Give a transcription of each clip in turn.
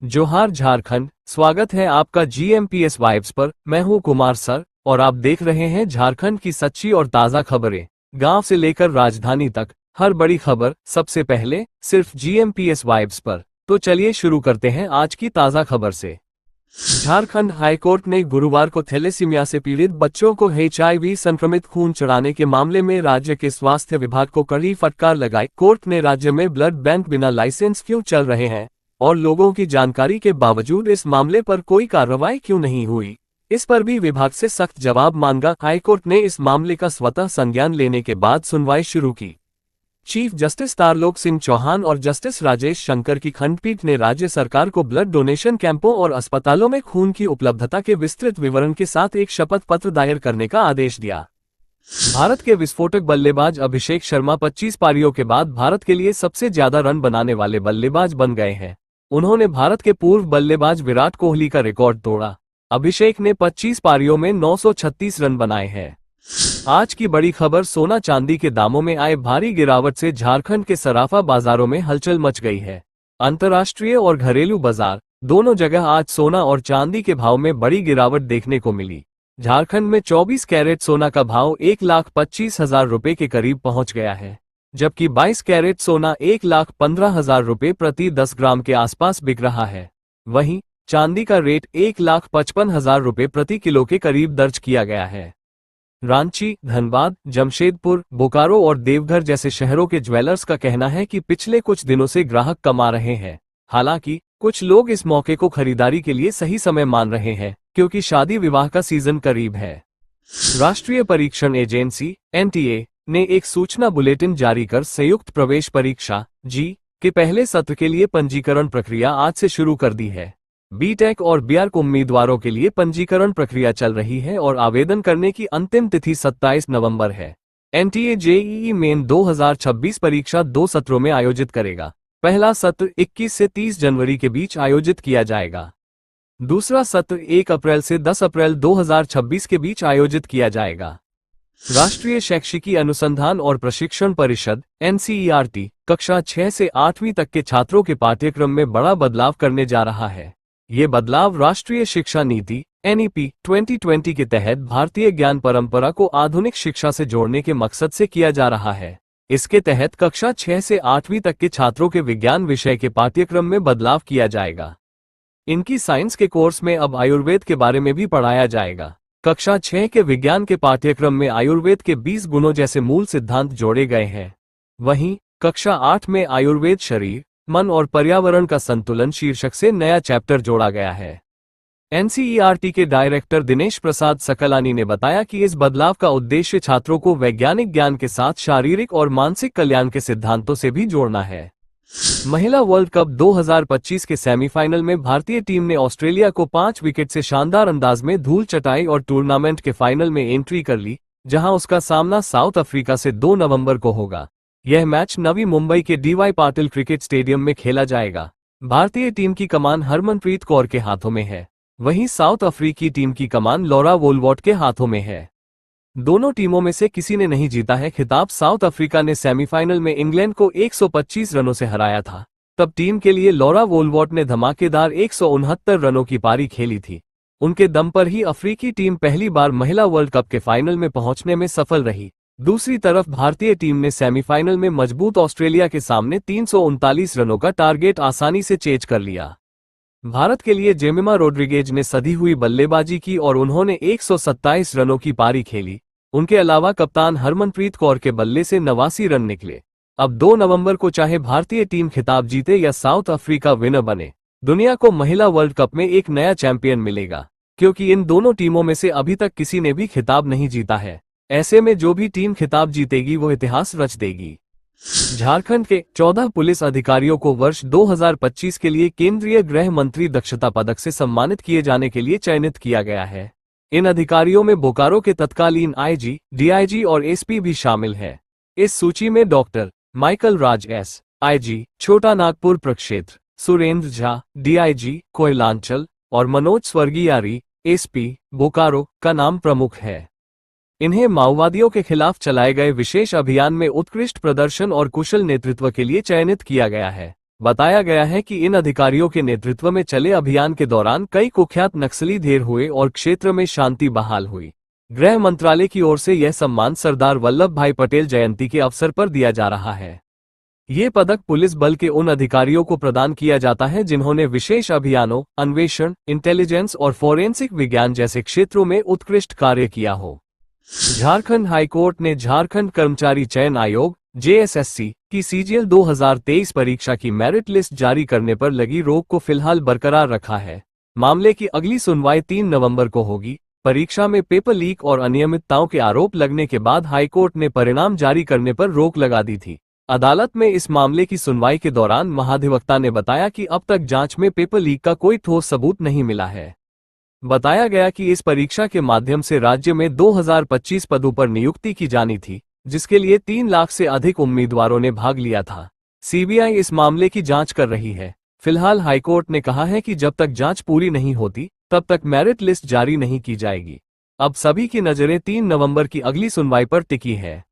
जोहार झारखंड। स्वागत है आपका जीएमपीएस वाइब्स पर। मैं हूं कुमार सर और आप देख रहे हैं झारखंड की सच्ची और ताज़ा खबरें। गांव से लेकर राजधानी तक हर बड़ी खबर सबसे पहले सिर्फ जीएमपीएस वाइब्स पर। तो चलिए शुरू करते हैं आज की ताज़ा खबर से। झारखंड हाईकोर्ट ने गुरुवार को थैलेसीमिया से पीड़ित बच्चों को HIV संक्रमित खून चढ़ाने के मामले में राज्य के स्वास्थ्य विभाग को कड़ी फटकार लगाई। कोर्ट ने राज्य में ब्लड बैंक बिना लाइसेंस क्यों चल रहे हैं और लोगों की जानकारी के बावजूद इस मामले पर कोई कार्रवाई क्यों नहीं हुई, इस पर भी विभाग से सख्त जवाब मांगा। हाईकोर्ट ने इस मामले का स्वतः संज्ञान लेने के बाद सुनवाई शुरू की। चीफ जस्टिस तारलोक सिंह चौहान और जस्टिस राजेश शंकर की खंडपीठ ने राज्य सरकार को ब्लड डोनेशन कैंपों और अस्पतालों में खून की उपलब्धता के विस्तृत विवरण के साथ एक शपथ पत्र दायर करने का आदेश दिया। भारत के विस्फोटक बल्लेबाज अभिषेक शर्मा 25 पारियों के बाद भारत के लिए सबसे ज्यादा रन बनाने वाले बल्लेबाज बन गए हैं। उन्होंने भारत के पूर्व बल्लेबाज विराट कोहली का रिकॉर्ड तोड़ा। अभिषेक ने 25 पारियों में 936 रन बनाए हैं। आज की बड़ी खबर, सोना चांदी के दामों में आए भारी गिरावट से झारखंड के सराफा बाजारों में हलचल मच गई है। अंतर्राष्ट्रीय और घरेलू बाजार दोनों जगह आज सोना और चांदी के भाव में बड़ी गिरावट देखने को मिली। झारखंड में 24 कैरेट सोना का भाव 1,25,000 रुपए के करीब पहुंच गया है, जबकि 22 कैरेट सोना 1,15,000 रुपए प्रति 10 ग्राम के आसपास बिक रहा है। वहीं चांदी का रेट 1,55,000 रुपए प्रति किलो के करीब दर्ज किया गया है। रांची, धनबाद, जमशेदपुर, बोकारो और देवघर जैसे शहरों के ज्वेलर्स का कहना है कि पिछले कुछ दिनों से ग्राहक कम आ रहे हैं। हालांकि कुछ लोग इस मौके को खरीदारी के लिए सही समय मान रहे हैं, क्योंकि शादी विवाह का सीजन करीब है। राष्ट्रीय परीक्षण एजेंसी (एनटीए) ने एक सूचना बुलेटिन जारी कर संयुक्त प्रवेश परीक्षा (जी) के पहले सत्र के लिए पंजीकरण प्रक्रिया आज से शुरू कर दी है। बीटेक और बीआर्क उम्मीदवारों के लिए पंजीकरण प्रक्रिया चल रही है और आवेदन करने की अंतिम तिथि 27 नवंबर है। एनटीए जेईई मेन 2026 परीक्षा 2 सत्रों में आयोजित करेगा। पहला सत्र 21 से 30 जनवरी के बीच आयोजित किया जाएगा। दूसरा सत्र 1 अप्रैल से 10 अप्रैल 2026 के बीच आयोजित किया जाएगा। राष्ट्रीय शैक्षिकी अनुसंधान और प्रशिक्षण परिषद (एनसीईआरटी) कक्षा 6 से 8वीं तक के छात्रों के पाठ्यक्रम में बड़ा बदलाव करने जा रहा है। ये बदलाव राष्ट्रीय शिक्षा नीति (एनईपी) 2020 के तहत भारतीय ज्ञान परंपरा को आधुनिक शिक्षा से जोड़ने के मकसद से किया जा रहा है। इसके तहत कक्षा 6 से 8वीं तक के छात्रों के विज्ञान विषय के पाठ्यक्रम में बदलाव किया जाएगा। इनकी साइंस के कोर्स में अब आयुर्वेद के बारे में भी पढ़ाया जाएगा। कक्षा 6 के विज्ञान के पाठ्यक्रम में आयुर्वेद के 20 गुणों जैसे मूल सिद्धांत जोड़े गए हैं। वहीं कक्षा 8 में आयुर्वेद शरीर, मन और पर्यावरण का संतुलन शीर्षक से नया चैप्टर जोड़ा गया है। एनसीईआरटी के डायरेक्टर दिनेश प्रसाद सकलानी ने बताया कि इस बदलाव का उद्देश्य छात्रों को वैज्ञानिक ज्ञान के साथ शारीरिक और मानसिक कल्याण के सिद्धांतों से भी जोड़ना है। महिला वर्ल्ड कप 2025 के सेमीफाइनल में भारतीय टीम ने ऑस्ट्रेलिया को 5 विकेट से शानदार अंदाज में धूल चटाई और टूर्नामेंट के फाइनल में एंट्री कर ली, जहां उसका सामना साउथ अफ्रीका से 2 नवंबर को होगा। यह मैच नवी मुंबई के डीवाई पाटिल क्रिकेट स्टेडियम में खेला जाएगा। भारतीय टीम की कमान हरमनप्रीत कौर के हाथों में है, वहीं साउथ अफ्रीकी टीम की कमान लॉरा वोलवॉट के हाथों में है। दोनों टीमों में से किसी ने नहीं जीता है खिताब। साउथ अफ्रीका ने सेमीफाइनल में इंग्लैंड को 125 रनों से हराया था। तब टीम के लिए लॉरा वोलवॉट ने धमाकेदार 169 रनों की पारी खेली थी। उनके दम पर ही अफ्रीकी टीम पहली बार महिला वर्ल्ड कप के फाइनल में पहुंचने में सफल रही। दूसरी तरफ भारतीय टीम ने सेमीफाइनल में मजबूत ऑस्ट्रेलिया के सामने 339 रनों का टारगेट आसानी से चेज कर लिया। भारत के लिए जेमिमा रोड्रिगेज ने सधी हुई बल्लेबाजी की और उन्होंने 127 रनों की पारी खेली। उनके अलावा कप्तान हरमनप्रीत कौर के बल्ले से 89 रन निकले। अब 2 नवंबर को चाहे भारतीय टीम खिताब जीते या साउथ अफ्रीका विनर बने, दुनिया को महिला वर्ल्ड कप में एक नया चैंपियन मिलेगा, क्योंकि इन दोनों टीमों में से अभी तक किसी ने भी खिताब नहीं जीता है। ऐसे में जो भी टीम खिताब जीतेगी वो इतिहास रच देगी। झारखंड के 14 पुलिस अधिकारियों को वर्ष 2025 के लिए केंद्रीय गृह मंत्री दक्षता पदक से सम्मानित किए जाने के लिए चयनित किया गया है। इन अधिकारियों में बोकारो के तत्कालीन आईजी, डीआईजी और एसपी भी शामिल हैं। इस सूची में डॉक्टर माइकल राज एस, आईजी, छोटा नागपुर प्रक्षेत्र, सुरेंद्र झा, डीआईजी, कोयलांचल और मनोज स्वर्गियारी, एसपी, बोकारो का नाम प्रमुख है। इन्हें माओवादियों के खिलाफ चलाए गए विशेष अभियान में उत्कृष्ट प्रदर्शन और कुशल नेतृत्व के लिए चयनित किया गया है। बताया गया है कि इन अधिकारियों के नेतृत्व में चले अभियान के दौरान कई कुख्यात नक्सली ढेर हुए और क्षेत्र में शांति बहाल हुई। गृह मंत्रालय की ओर से यह सम्मान सरदार वल्लभ भाई पटेल जयंती के अवसर पर दिया जा रहा है। ये पदक पुलिस बल के उन अधिकारियों को प्रदान किया जाता है जिन्होंने विशेष अभियानों, अन्वेषण, इंटेलिजेंस और फोरेंसिक विज्ञान जैसे क्षेत्रों में उत्कृष्ट कार्य किया हो। झारखंड हाईकोर्ट ने झारखंड कर्मचारी चयन आयोग (जेएसएससी) की सीजीएल 2023 परीक्षा की मेरिट लिस्ट जारी करने पर लगी रोक को फिलहाल बरकरार रखा है। मामले की अगली सुनवाई 3 नवंबर को होगी। परीक्षा में पेपर लीक और अनियमितताओं के आरोप लगने के बाद हाईकोर्ट ने परिणाम जारी करने पर रोक लगा दी थी। अदालत में इस मामले की सुनवाई के दौरान महाधिवक्ता ने बताया कि अब तक जांच में पेपर लीक का कोई ठोस सबूत नहीं मिला है। बताया गया कि इस परीक्षा के माध्यम से राज्य में 2025 पदों पर नियुक्ति की जानी थी, जिसके लिए 3 लाख से अधिक उम्मीदवारों ने भाग लिया था। सीबीआई इस मामले की जांच कर रही है। फिलहाल हाईकोर्ट ने कहा है कि जब तक जांच पूरी नहीं होती, तब तक मेरिट लिस्ट जारी नहीं की जाएगी। अब सभी की नजरें 3 नवंबर की अगली सुनवाई पर टिकी है।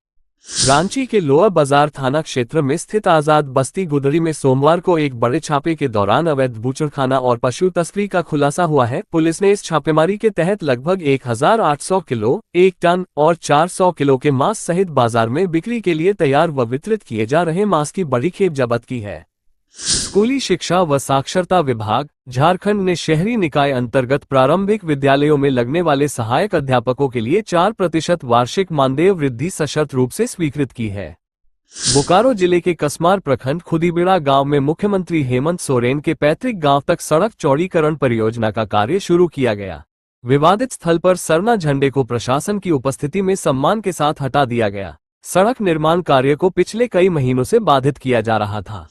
रांची के लोअर बाजार थाना क्षेत्र में स्थित आजाद बस्ती गुदड़ी में सोमवार को एक बड़े छापे के दौरान अवैध बूचड़खाना और पशु तस्करी का खुलासा हुआ है। पुलिस ने इस छापेमारी के तहत लगभग 1800 किलो, 1 टन और 400 किलो के मांस सहित बाजार में बिक्री के लिए तैयार व वितरित किए जा रहे मांस की बड़ी खेप जब्त की है। स्कूली शिक्षा व साक्षरता विभाग झारखंड ने शहरी निकाय अंतर्गत प्रारंभिक विद्यालयों में लगने वाले सहायक अध्यापकों के लिए 4% वार्षिक मानदेय वृद्धि सशर्त रूप से स्वीकृत की है। बोकारो जिले के कसमार प्रखंड खुदीबिड़ा गांव में मुख्यमंत्री हेमंत सोरेन के पैतृक गांव तक सड़क चौड़ीकरण परियोजना का कार्य शुरू किया गया। विवादित स्थल पर सरना झंडे को प्रशासन की उपस्थिति में सम्मान के साथ हटा दिया गया। सड़क निर्माण कार्य को पिछले कई महीनों से बाधित किया जा रहा था।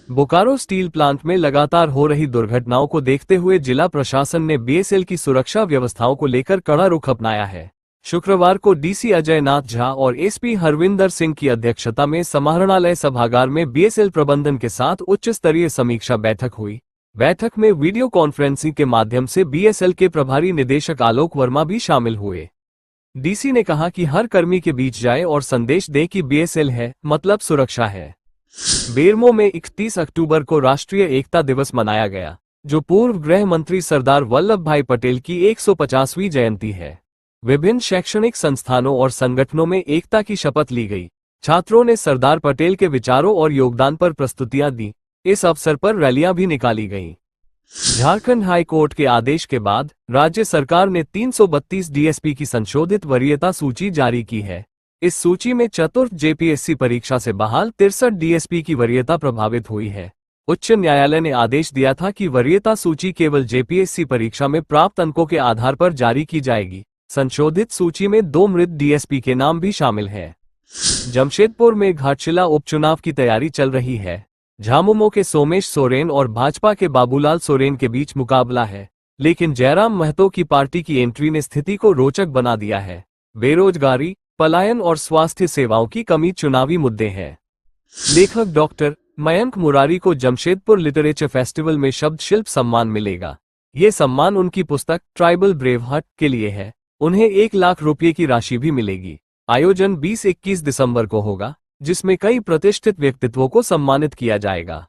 बोकारो स्टील प्लांट में लगातार हो रही दुर्घटनाओं को देखते हुए जिला प्रशासन ने बीएसएल की सुरक्षा व्यवस्थाओं को लेकर कड़ा रुख अपनाया है। शुक्रवार को डीसी अजय नाथ झा और एसपी हरविंदर सिंह की अध्यक्षता में समाहरणालय सभागार में बीएसएल प्रबंधन के साथ उच्च स्तरीय समीक्षा बैठक हुई। बैठक में वीडियो कॉन्फ्रेंसिंग के माध्यम से बीएसएल के प्रभारी निदेशक आलोक वर्मा भी शामिल हुए। डीसी ने कहा कि हर कर्मी के बीच जाए और संदेश दे कि बीएसएल है मतलब सुरक्षा है। बेरमो में 31 अक्टूबर को राष्ट्रीय एकता दिवस मनाया गया, जो पूर्व गृह मंत्री सरदार वल्लभ भाई पटेल की 150वीं जयंती है। विभिन्न शैक्षणिक संस्थानों और संगठनों में एकता की शपथ ली गई। छात्रों ने सरदार पटेल के विचारों और योगदान पर प्रस्तुतियां दी। इस अवसर पर रैलियां भी निकाली गईं। झारखंड हाई कोर्ट के आदेश के बाद राज्य सरकार ने 332 डीएसपी की संशोधित वरीयता सूची जारी की है। इस सूची में चतुर्थ जेपीएससी परीक्षा से बहाल 63 डीएसपी की वरीयता प्रभावित हुई है। उच्च न्यायालय ने आदेश दिया था कि वरीयता सूची केवल जेपीएससी परीक्षा में प्राप्त अंकों के आधार पर जारी की जाएगी। संशोधित सूची में 2 मृत डीएसपी के नाम भी शामिल हैं। जमशेदपुर में घाटशिला उपचुनाव की तैयारी चल रही है। झामुमो के सोमेश सोरेन और भाजपा के बाबूलाल सोरेन के बीच मुकाबला है, लेकिन जयराम महतो की पार्टी की एंट्री ने स्थिति को रोचक बना दिया है। बेरोजगारी, पलायन और स्वास्थ्य सेवाओं की कमी चुनावी मुद्दे हैं। लेखक डॉक्टर मयंक मुरारी को जमशेदपुर लिटरेचर फेस्टिवल में शब्द शिल्प सम्मान मिलेगा। ये सम्मान उनकी पुस्तक ट्राइबल ब्रेव हार्ट के लिए है। उन्हें 1 लाख रुपये की राशि भी मिलेगी। आयोजन 20-21 दिसंबर को होगा, जिसमें कई प्रतिष्ठित व्यक्तित्वों को सम्मानित किया जाएगा।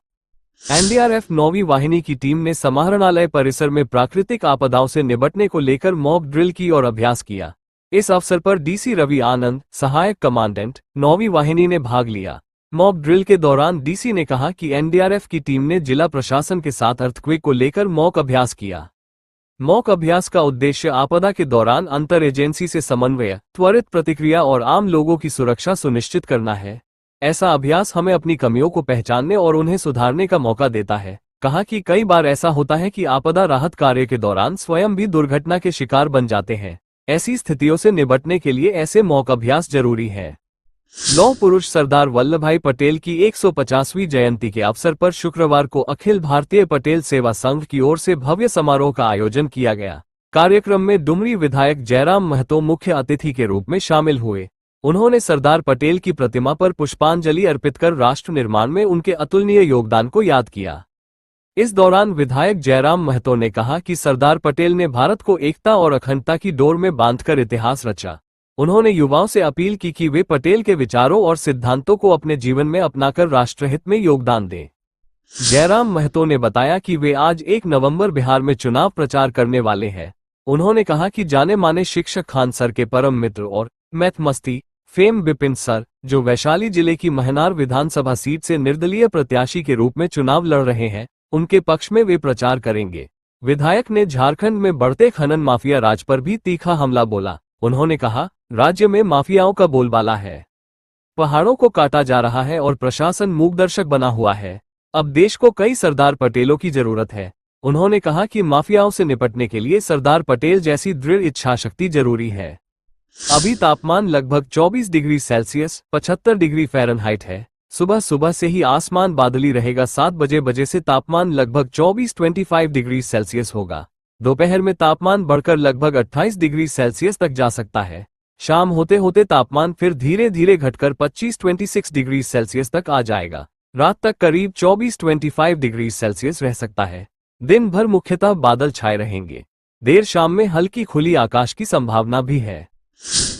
एनडीआरएफ 9वीं वाहिनी की टीम ने समाहरणालय परिसर में प्राकृतिक आपदाओं से निपटने को लेकर मॉक ड्रिल की और अभ्यास किया। इस अवसर पर डीसी रवि आनंद, सहायक कमांडेंट, 9वीं वाहिनी ने भाग लिया। मॉक ड्रिल के दौरान डीसी ने कहा कि एनडीआरएफ की टीम ने जिला प्रशासन के साथ अर्थक्वेक को लेकर मॉक अभ्यास किया। मॉक अभ्यास का उद्देश्य आपदा के दौरान अंतर एजेंसी से समन्वय, त्वरित प्रतिक्रिया और आम लोगों की सुरक्षा सुनिश्चित करना है। ऐसा अभ्यास हमें अपनी कमियों को पहचानने और उन्हें सुधारने का मौका देता है। कहा कि कई बार ऐसा होता है कि आपदा राहत कार्य के दौरान स्वयं भी दुर्घटना के शिकार बन जाते हैं। ऐसी स्थितियों से निपटने के लिए ऐसे मॉक अभ्यास जरूरी है। लौह पुरुष सरदार वल्लभभाई पटेल की 150वीं जयंती के अवसर पर शुक्रवार को अखिल भारतीय पटेल सेवा संघ की ओर से भव्य समारोह का आयोजन किया गया। कार्यक्रम में डुमरी विधायक जयराम महतो मुख्य अतिथि के रूप में शामिल हुए। उन्होंने सरदार पटेल की प्रतिमा पर पुष्पांजलि अर्पित कर राष्ट्र निर्माण में उनके अतुलनीय योगदान को याद किया। इस दौरान विधायक जयराम महतो ने कहा कि सरदार पटेल ने भारत को एकता और अखंडता की डोर में बांधकर इतिहास रचा। उन्होंने युवाओं से अपील की कि वे पटेल के विचारों और सिद्धांतों को अपने जीवन में अपनाकर राष्ट्रहित में योगदान दें। जयराम महतो ने बताया कि वे आज 1 नवंबर बिहार में चुनाव प्रचार करने वाले हैं। उन्होंने कहा कि जाने माने शिक्षक खान सर के परम मित्र और मैथ मस्ती फेम बिपिन सर, जो वैशाली जिले की महनार विधानसभा सीट से निर्दलीय प्रत्याशी के रूप में चुनाव लड़ रहे हैं, उनके पक्ष में वे प्रचार करेंगे। विधायक ने झारखंड में बढ़ते खनन माफिया राज पर भी तीखा हमला बोला। उन्होंने कहा, राज्य में माफियाओं का बोलबाला है, पहाड़ों को काटा जा रहा है और प्रशासन मूकदर्शक बना हुआ है। अब देश को कई सरदार पटेलों की जरूरत है। उन्होंने कहा कि माफियाओं से निपटने के लिए सरदार पटेल जैसी दृढ़ इच्छाशक्ति जरूरी है। अभी तापमान लगभग 24 डिग्री सेल्सियस 75 डिग्री फ़ारेनहाइट है। सुबह सुबह से ही आसमान बादली रहेगा। 7 बजे से तापमान लगभग 24-25 डिग्री सेल्सियस होगा। दोपहर में तापमान बढ़कर लगभग 28 डिग्री सेल्सियस तक जा सकता है। शाम होते होते तापमान फिर धीरे धीरे घटकर 25-26 डिग्री सेल्सियस तक आ जाएगा। रात तक करीब 24-25 डिग्री सेल्सियस रह सकता है। दिन भर मुख्यतः बादल छाए रहेंगे। देर शाम में हल्की खुली आकाश की संभावना भी है।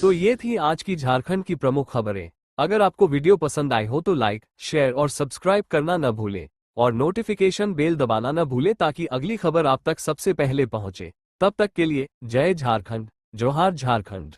तो ये थी आज की झारखंड की प्रमुख खबरें। अगर आपको वीडियो पसंद आई हो तो लाइक, शेयर और सब्सक्राइब करना न भूलें और नोटिफिकेशन बेल दबाना न भूलें ताकि अगली खबर आप तक सबसे पहले पहुंचे। तब तक के लिए जय झारखंड, जोहार झारखंड।